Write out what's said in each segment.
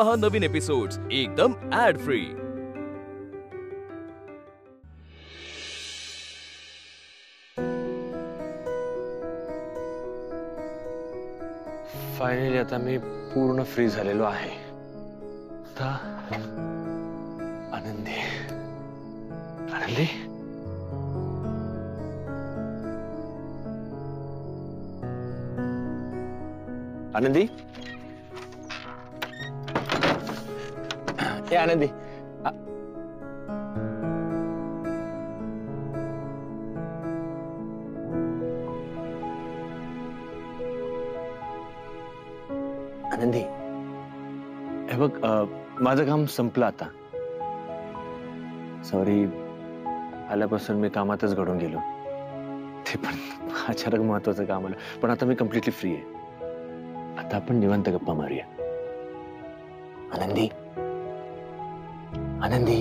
पहा नवीन एपिसोड्स एकदम add free. Finally आता मी पूर्ण फ्री झालेलो आहे। आता आनंदी आनंदी आनंदी हे आनंदी आनंदी हे बघ माझं काम संपलं आता। सॉरी आल्यापासून मी कामातच घडून गेलो, ते पण अचानक महत्वाचं काम आलं, पण आता मी कम्प्लिटली फ्री आहे। आता आपण निवांत गप्पा मारूया। आनंदी आनंदी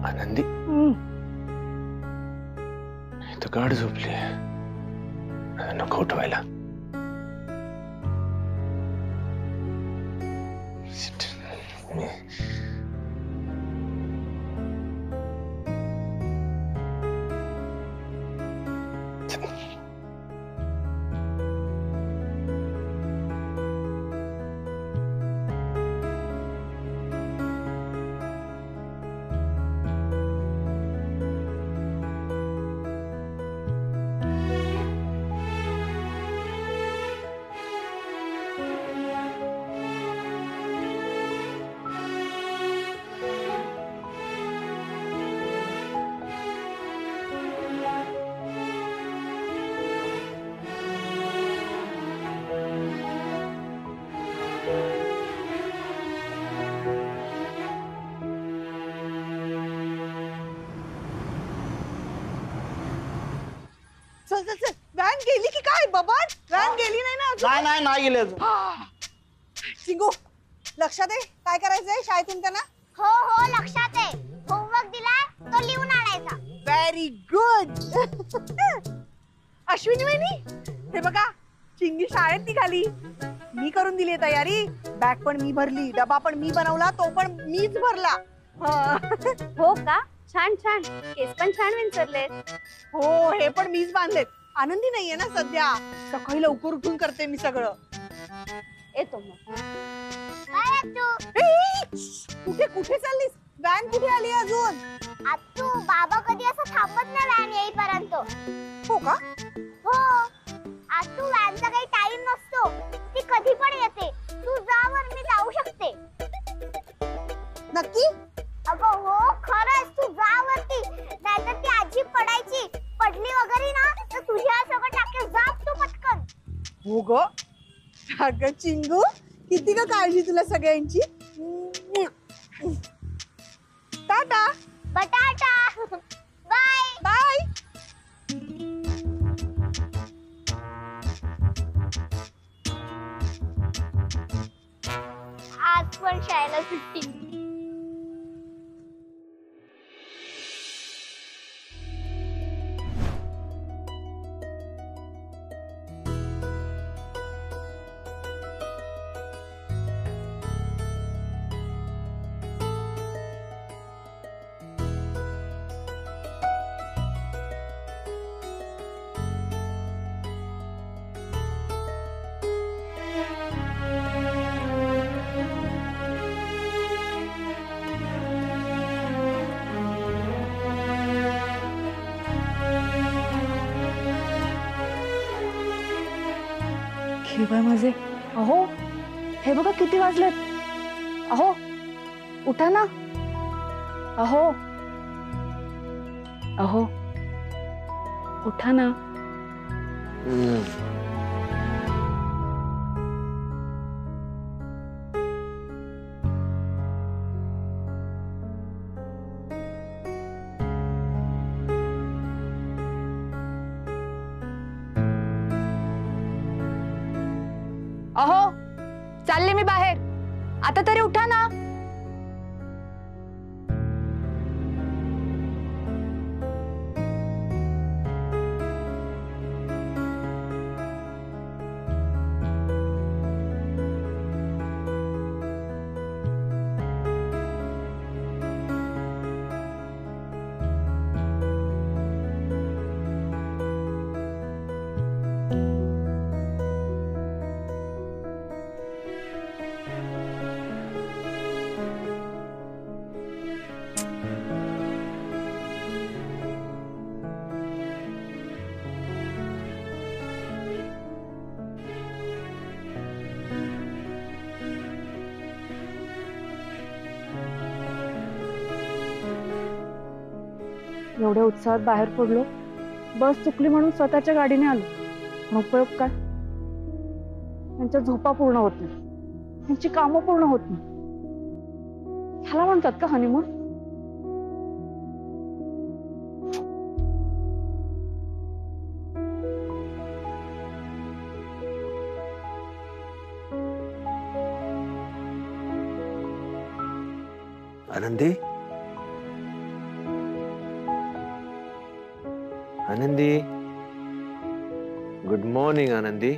आनंदी तो गाढ झोपली आहे, नको उठवायला। चल चल चल, वॅन गेली की काय बाबा? वॅन गेली नाही ना अजून? नाही गेली अजून। चिंगू लक्षात आहे काय करायचंय शाळेतून त्यांना? हो हो लक्षात आहे, होमवर्क दिलाय तो लिहून आणायचा। Very good. अश्विनी वहिनी हे बघा, चिंगी शाळेत निघाली, मी करून दिली तयारी। बॅग पण मी भरली, डबा पण मी बनवला, तो पण मीच भरला। हो का? छान छान, केस पण छान विंचरले। हो हे पण मीच बांधलेत। आनंदी नाहीये ना सध्या, सकाळी लवकर उठून करते मी सगळं। येतो मग। काय तू कुठे कुठे चाललीस? वॅन कुठे आली अजून? आत्तू बाबा कधी असं थांबत नाही वॅन येईपर्यंत। हो का? हो आत्तू, वॅनचा काही टाइम नसतो, ती कधी पण येते। तू जा वर, मी जाऊ शकते। नक्की? अगं हो खरंच, तू जा वरती, नाहीतर ती आजी पडायची, पडली वगैरे ना तर तुझ्या सगळं टाकेल। जा तू पटकन। हो ग, अगं चिंगू किती ग काळजी तुला सगळ्यांची। टाटा बटाटा बाय बाय। आज पण शाळेला सुट्टी। बाय माझे, अहो हे बघा किती वाजलेत। अहो उठा ना, अहो अहो उठा ना। अहो चालले मी बाहेर, आता तरी उठा ना। एवढ्या उत्साहात बाहेर पडलो, बस चुकली म्हणून स्वतःच्या गाडीने आलो. पण उपयोग काय? त्यांच्या झोपा पूर्ण होत नाही, त्यांची कामं पूर्ण होत नाही. ह्याला म्हणतात का हनीमून? आनंदी, आनंदी, गुड मॉर्निंग आनंदी.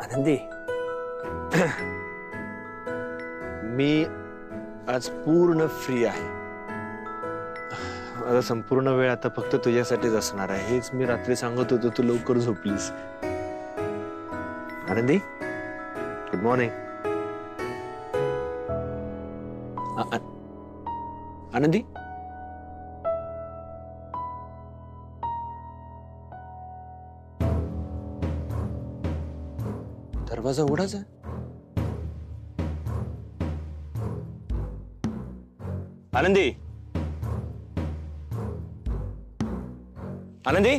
आनंदी, मी आज पूर्ण फ्री आहे. माझा संपूर्ण वेळ आता फक्त तुझ्यासाठीच असणार आहे. हेच मी रात्री सांगत होतो, तू लवकर झोपलीस. आनंदी, गुड मॉर्निंग. आनंदी, दरवाजा उघडाच आहे. आनंदी, आनंदी,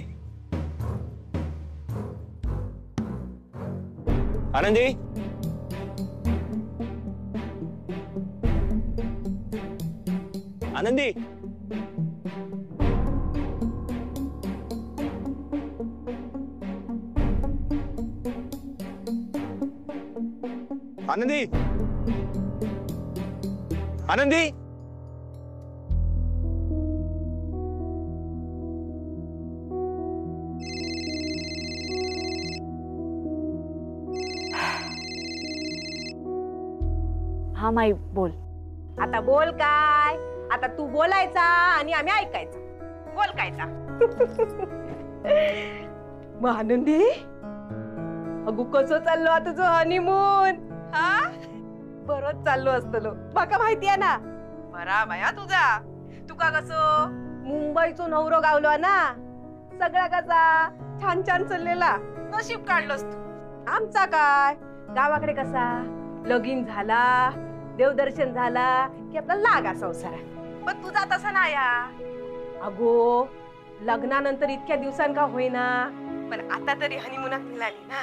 आनंदी, आनंदी, आनंदी, आनंदी. हा माई, बोल. आता बोल काय? आता तू बोलायचा आणि आम्ही ऐकायचं. बोल कायचा. मग आनंदी, अगो कसं चाललो आता तुझं हनीमून? हा, बरोच चाललो असतलो, माका माहिती आहे ना. बरा बाया तुझा. तुका कसं मुंबईचो नवरो गावलो ना, सगळा कसा छान छान चाललेला, नशीब काढलोस तू. आमचा काय, गावाकडे कसा लगीन झाला, देवदर्शन झाला की आपला लागा संसार. पण तुझा तसा नाही. अगो लग्नानंतर इतक्या दिवसांका होईना, पण आता तरी हनीमूनात मिळाली ना.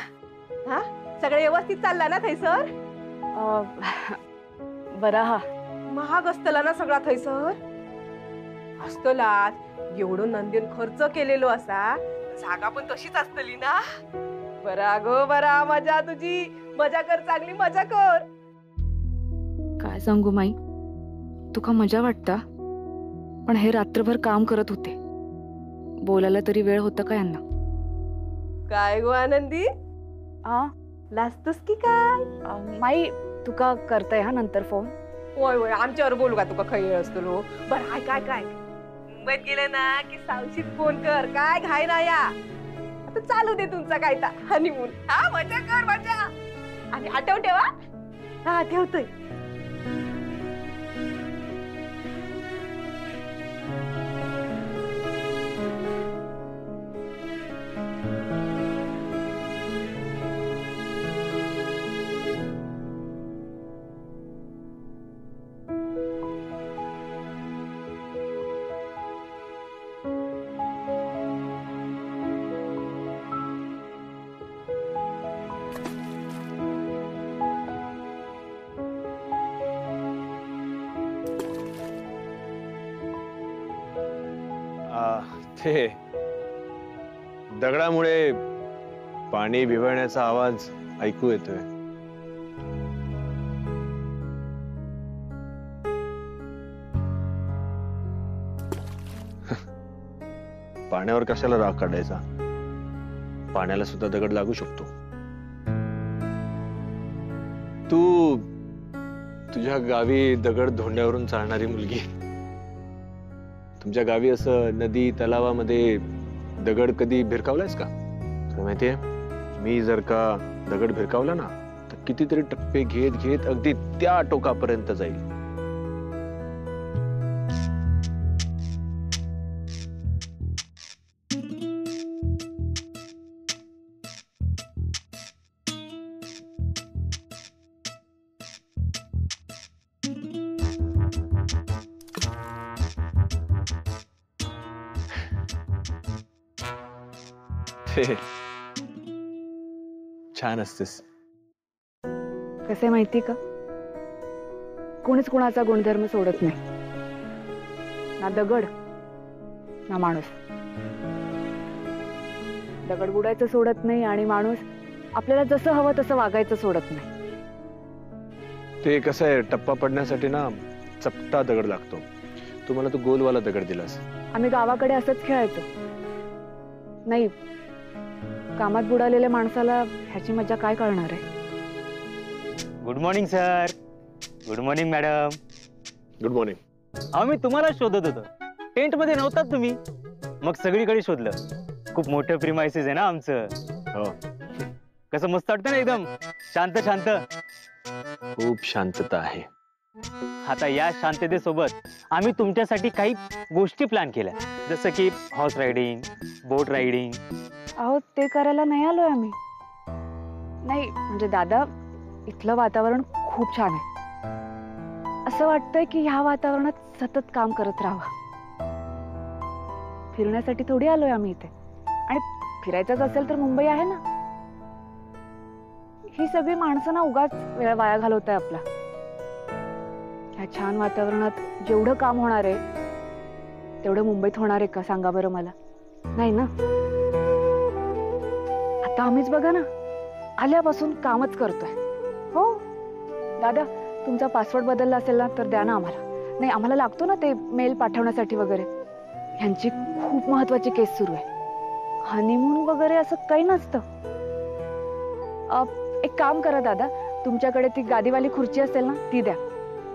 हा, सगळं व्यवस्थित चालला ना थैसर? बरा. हा, महाग असतला ना सगळा थैसर? असतलाच. एवढं नंदन खर्च केलेलो असा, जागा पण तशीच असतली ना. बरा गो बरा, मजा तुझी. मजा कर, चांगली मजा कर. काय सांगू माई, तुका मजा वाटता, पण हे रात्रभर काम करत होते. बोलायला तरी वेळ होता का यांना? काय गो आनंदी, लाजतोस की काय? माई, तुका करताय हा नंतर फोन. होय होय, आमच्यावर बोलू का? तुका खैर असतो. बरं, काय काय काय मुंबईत गेले ना की सावशीत फोन कर. काय घाय ना या. आता चालू दे तुमचा काय ता हनीमून. हा, मजा कर मजा. आणि आठव ठेवा. हा, ठेवतोय. ते दगडामुळे पाणी विवळण्याचा आवाज ऐकू येतोय. पाण्यावर कशाला राग काढायचा? पाण्याला सुद्धा दगड लागू शकतो. तू तुझ्या गावी दगड धोंड्यावरून चालणारी मुलगी, तुमच्या गावी असं नदी तलावामध्ये दगड कधी भिरकावलायस का? तुला माहितीये, मी जर का दगड भिरकावला ना तर कितीतरी टप्पे घेत घेत अगदी त्या टोकापर्यंत जाईल. छान असतेस. कसं माहिती का, कोणीच कोणाचा गुणधर्म सोडत नाही, ना दगड ना माणूस. दगड बुडायचं सोडत नाही आणि माणूस आपल्याला जसं हवं तसं वागायचं सोडत नाही. ते कसं आहे, टप्पा पडण्यासाठी ना चपटा दगड लागतो. तू मला तो गोलवाला दगड दिलास. आम्ही गावाकडे असंच खेळायचो. नाही, कामात बुडालेल्या माणसाला ह्याची मजा काय कळणार आहे. Good morning sir. Good morning madam. Good morning. अहो मी तुम्हाला शोधत होतो, टेंट मध्ये नव्हतात तुम्ही. मग सगळीकडे शोधलं. खूप मोठं प्रिमायसेस आहे ना आमचं. हो, कसं मस्त वाटतं ना, एकदम शांत शांत. खूप शांतता आहे. आता या शांततेसोबत आम्ही तुमच्यासाठी काही गोष्टी प्लॅन केल्या, जसं की हॉर्स रायडिंग, बोट रायडिंग. अहो ते करायला नाही आलोय आम्ही. नाही म्हणजे दादा, इथलं वातावरण खूप छान आहे. असं वाटतंय की ह्या वातावरणात सतत काम करत राहावं. फिरण्यासाठी थोडी आलोय आम्ही इथे. आणि फिरायचंच असेल तर मुंबई आहे ना. ही सगळी माणसं ना उगाच वेळ वाया घालवताय आपला. ह्या छान वातावरणात जेवढं काम होणार आहे तेवढं मुंबईत होणार आहे का, सांगा बरं मला. नाही ना. आता आम्हीच बघा ना, आल्यापासून कामच करतोय. हो दादा, तुमचा पासवर्ड बदलला असेल ना तर द्या ना आम्हाला. नाही, आम्हाला लागतो ना ते मेल पाठवण्यासाठी वगैरे. ह्यांची खूप महत्वाची केस सुरू आहे. हनीमून वगैरे असं काही नसतं. एक काम करा दादा, तुमच्याकडे ती गादीवाली खुर्ची असेल ना ती द्या.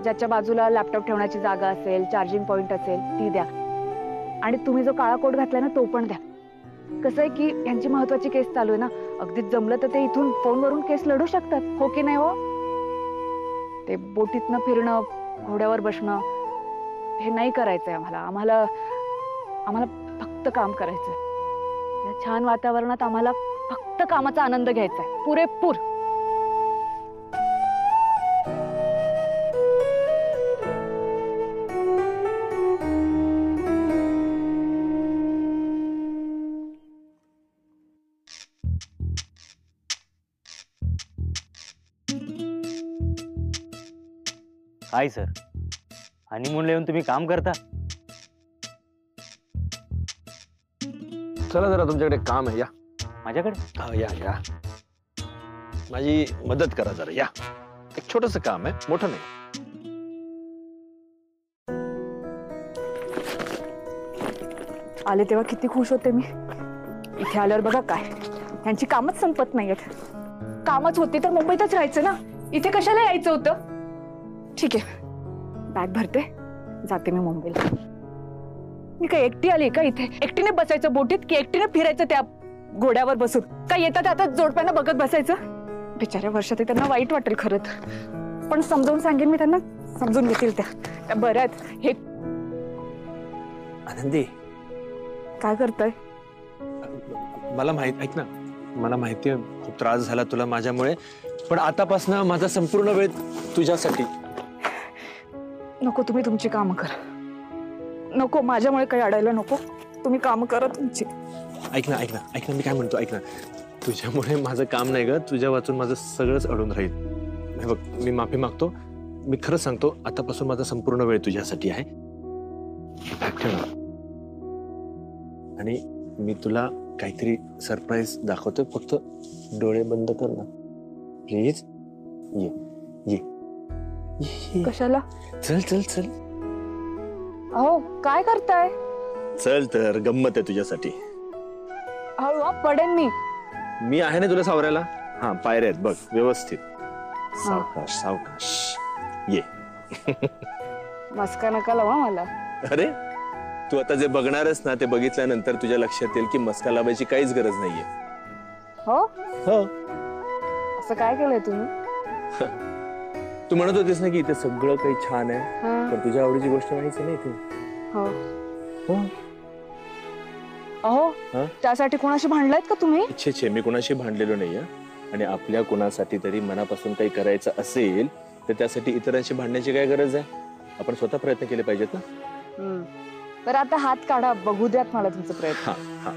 ज्याच्या बाजूला लॅपटॉप ठेवण्याची जागा असेल, चार्जिंग पॉइंट असेल ती द्या. आणि तुम्ही जो काळा कोट घातलाय ना तो पण द्या. कसं आहे की यांची महत्वाची केस चालू आहे ना, अगदीच जमलं तर ते इथून फोनवरून केस लढू शकतात. हो की नाही हो. ते बोटीतनं फिरणं, घोड्यावर बसणं हे नाही करायचंय आम्हाला. आम्हाला आम्हाला फक्त काम करायचंय. या छान वातावरणात आम्हाला फक्त कामाचा आनंद घ्यायचा आहे, पुरेपूर. काय सर, हनीमूनला येऊन तुम्ही काम करता? चला जरा, तुमच्याकडे काम आहे. या माझ्याकडे. हा, या या, माझी मदत करा जरा. या, एक छोटस काम आहे, मोठं नाही. आले तेव्हा किती खुश होते मी. इथे आल्यावर बघा काय, यांची कामच संपत नाहीयेत. कामच होती तर मुंबईतच राहायचं ना, इथे कशाला यायचं होतं. ठीक आहे, बॅग भरते, जाते मी मुंबईला. मी काय एकटी आली का इथे? एकटीने बसायचं बोटीत की एकटीने फिरायचं त्या घोड्यावर बसून? काय येतात आता जोडप्यांना बघत बसायचं? बिचाऱ्या वर्षात त्यांना वाईट वाटेल खरंच, पण समजावून सांगेन मी त्यांना, समजून घेतील त्या बऱ्या आहेत. हे आनंदी, काय करताय? मला माहित, ऐक ना, मला माहिती आहे खूप त्रास झाला तुला माझ्यामुळे, पण आतापासून माझा संपूर्ण वेळ तुझ्यासाठी. नको, तुम्ही तुमची कामं करा. नको, माझ्यामुळे काही अडायला नको. तुम्ही कामं करा तुमची. ऐक ना, ऐक ना, ऐक ना, मी काय म्हणतो, ऐक ना. तुझ्यामुळे माझं काम नाही ग, तुझ्या वाचून माझं सगळंच अडून राहील. हे बघ, मी माफी मागतो. मी खरं सांगतो, आतापासून माझा संपूर्ण वेळ तुझ्यासाठी आहे. आणि मी तुला काहीतरी सरप्राईज दाखवतोय, फक्त डोळे बंद कर ना प्लीज. ये ये ये. कशाला? चल चल चल. अहो काय करताय? चल तर, गंमत आहे तुझ्यासाठी. अहो पडेन मी आहे ना तुला सावरायला. हा, पायऱ्या आहेत बघ, व्यवस्थित. सावकाश सावकाश. ये. मस्का नका लावा मला. अरे, तू आता जे बघणारस ना ते बघितल्यानंतर तुझ्या लक्षात येईल की मस्का लावायची काहीच गरज नाहीये. हो हो. असं काय केलंय तुम्ही? तू म्हणत होतीस ना की इथे सगळं काही छान आहे, पण तुझ्या आवडीची गोष्ट नाहीच आहे ना इथे. हो. हो. अहो, हा? त्यासाठी कोणाशी भांडलायत का तुम्ही? छे छे, मी कोणाशी भांडलेलो नाहीये. आणि आपल्या कोणासाठी तरी मनापासून काही करायचं असेल तर त्यासाठी इतरांशी भांडण्याची काय गरज आहे? आपण स्वतः प्रयत्न केले पाहिजेत ना. तर आता हात काढा, बघू द्यात मला तुमचा प्रयत्न. हा हा.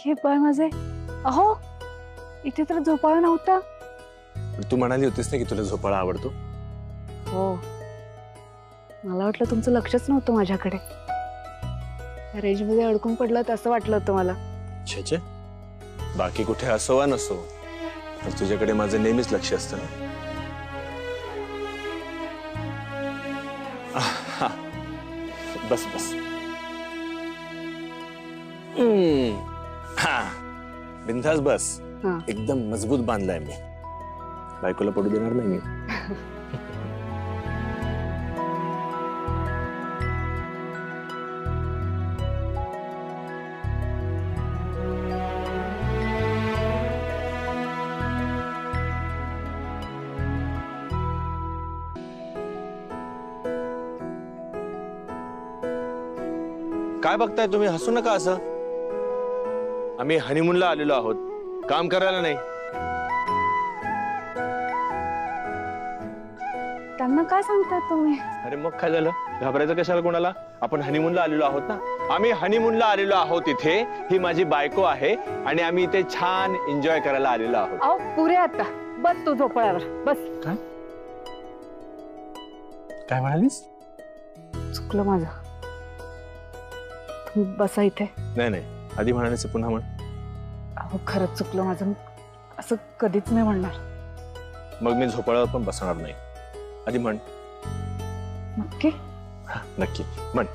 हे बाय माझे, अहो इथे तर झोपाळा नव्हता. तू म्हणाली होतीस ना की तुला झोपाळा आवडतो. हो, मला वाटलं तुमचं लक्षच नव्हतं माझ्याकडे. रेंज मध्ये अडकून पडलं असं वाटलं होतं मला. छे छे, बाकी कुठे असो वा नसो, तर तुझ्याकडे माझं नेहमीच लक्ष असतं ना. आहा. बस बस. हा, बिनधास्त बस. हा. एकदम मजबूत बांधलाय मी. बायकोला पडू देणार नाही मी. काय बघताय तुम्ही? हसू नका असं. आम्ही हनीमूनला आलेलो आहोत, काम करायला नाही. त्यांना काय सांगताय तुम्ही? अरे मग काय झालं? घाबरायचं कशाला कोणाला? आपण हनीमूनला आलेलो आहोत ना. आम्ही हनीमूनला आलेलो आहोत इथे. ही माझी बायको आहे आणि आम्ही इथे छान एन्जॉय करायला आलेलो आहोत. अहो पुरे आता बस, तू झोपाळ्यावर बस. काय काय म्हणालीस? चुकलं माझं, तुम्ही बसा इथे. नाही नाही, आधी म्हणालीस पुन्हा म्हण. अहो खरंच चुकलं माझं, असं कधीच नाही म्हणणार. मग मी झोपाळ्यावर पण बसणार नाही. आधी म्हण. नक्की? हा, नक्की म्हण.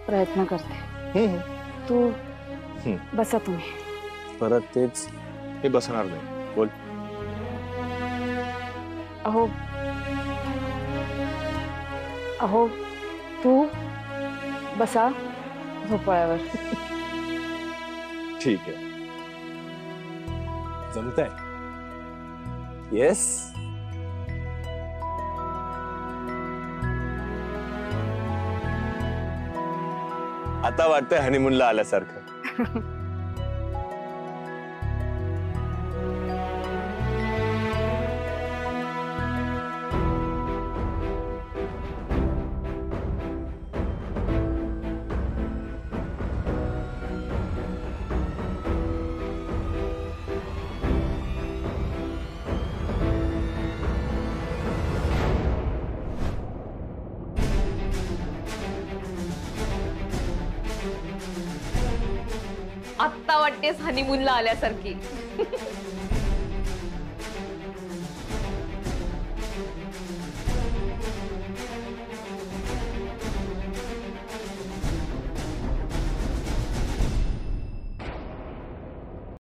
प्रयत्न करते. तू बसा तुम्ही. परत तेच, मी बसणार नाही. बोल. अहो अहो तू बसा झोपाळ्यावर. ठीक आहे, जमतंय. येस. आता वाटतंय हनीमूनला आल्यासारखं. आत्ता वाटतेस हनीमूनला आल्यासारखी.